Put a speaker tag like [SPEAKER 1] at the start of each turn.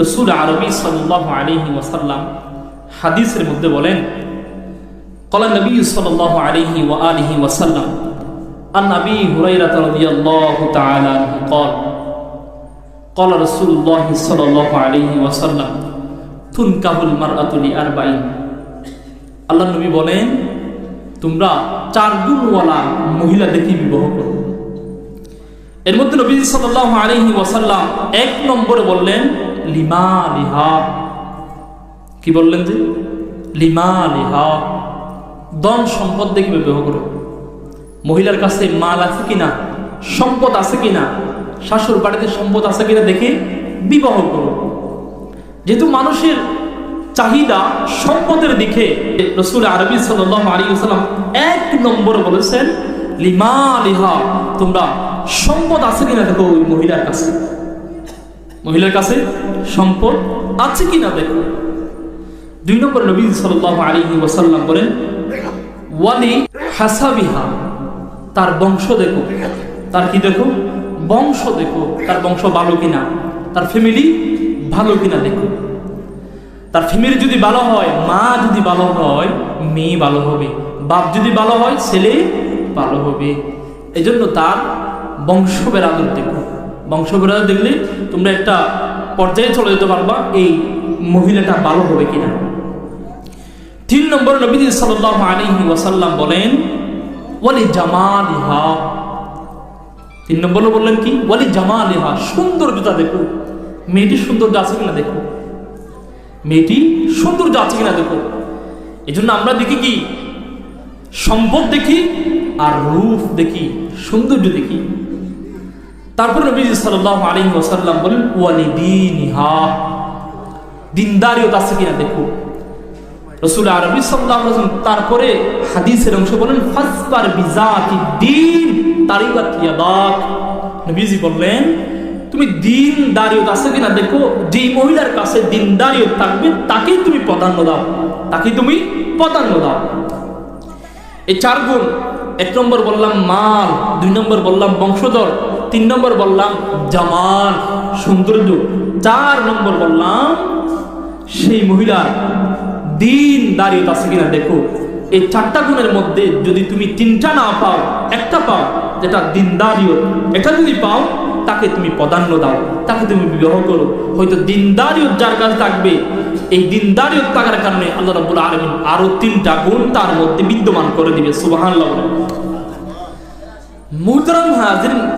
[SPEAKER 1] রাসূল আরবি সাল্লাল্লাহু আলাইহি ওয়াসাল্লাম হাদিসের মধ্যে বলেন, ক্বালা নবী সাল্লাল্লাহু আলাইহি ওয়া আলিহি ওয়াসাল্লাম আন আবি হুরায়রা রাদিয়াল্লাহু তাআলা আনহু قال قال رسول الله صلى الله عليه وسلم تنكح المرأة لأربعين। আল্লাহ নবী বলেন, তোমরা চার গুণওয়ালা মহিলা দেখে বিবাহ করো। এর মধ্যে নবী সাল্লাল্লাহু আলাইহি ওয়াসাল্লাম এক নম্বরে বললেন লিমালিহা। কি বললেন? যে লিমালিহা, ধন সম্পদ দেখে বিবাহ করো। মহিলার কাছে মাল আছে কিনা, সম্পদ আছে কিনা, শাশুড় বাড়িতে সম্পদ আছে কিনা দেখে বিবাহ করো। যেহেতু মানুষের চাহিদা সম্পদের দিকে, রাসূল আরবি সাল্লাল্লাহু আলাইহি ওয়াসাল্লাম এক নম্বরে বলেছেন লিমালিহা, তোমরা সম্পদ আছে কিনা দেখো ওই মহিলার কাছে। মহিলার কাছে সম্পদ আছে কিনা দেখো। দুই নম্বর নবী সাল্লাল্লাহু আলাইহি ওয়াসাল্লাম বলেন ওয়ালি হাসাবিহা, তার বংশ দেখো। তার কি দেখো? বংশ দেখো, তার বংশ ভালো কিনা, তার ফ্যামিলি ভালো কিনা দেখো। তার ফ্যামিলি যদি ভালো হয়, মা যদি ভালো হয়, মেয়ে ভালো হবে, বাপ যদি ভালো হয়, ছেলে ভালো হবে। এজন্য তার বংশ বেরাদর দেখো। বংশ বেরাদর দেখলে তোমরা একটা পর্যায়ে চলে যেতে পারবা এই মহিলাটা ভালো হবে কিনা। তিন নম্বর নবী সাল্লাল্লাহু আলাইহি ওয়াসাল্লাম বলেন ওয়ালি জামালিহা। তিন নম্বরে বললেন কি? ওয়ালি জামালিহা, সৌন্দর্যতা দেখো। মেয়েটি সৌন্দর্য আছে কিনা দেখো। মেয়েটি সৌন্দর্য আছে কিনা দেখো। এই জন্য আমরা দেখি কি? সম্পদ দেখি, আর রূপ দেখি, সৌন্দর্য দেখি। তারপর নবী সাল্লাল্লাহু আলাইহি ওয়াসাল্লাম বলেন ওয়ালি দীনিহা, দিনদারিয়ত আছে কিনা দেখো। রাসূল আরবি সাল্লাল্লাহু আলাইহি ওয়াসাল্লাম তারপরে হাদিসের অংশ বলেন ফাসবার বিজাতি দ্বীন তারিবাত ইয়াদাক। নবীজি বললেন তুমি দিনদারিয়ত আছে কিনা দেখো। যেই মহিলার কাছে দিনদারিয়ত থাকবে তাকেই তুমি প্রাধান্য দাও, তাকেই তুমি প্রাধান্য দাও। এই চার গুণ, এক নম্বর বললাম মাল, দুই নম্বর বললাম বংশধর, তিন নম্বর বললাম জামাল সৌন্দর্য, চার নম্বর বললাম সেই মহিলার দিন দাঁড়িয়ে আছে কিনা দেখো। এই চারটা গুণের মধ্যে যদি তুমি তিনটা না পাও, একটা পাও যেটা দিন দাঁড়িয়ে, এটা যদি পাও তাকে তুমি প্রাধান্য দাও, তাকে তুমি বিবাহ করো। হয়তো দিনদারিয়ত যার কাছে থাকবে, এই দিনদারিয়ত থাকার কারণে আল্লাহ রাব্বুল আলামিন আরো তিনটা গুণ তার মধ্যে বিদ্যমান করে দিবে। সুবহানাল্লাহ। মুহতারাম হাজিরিন।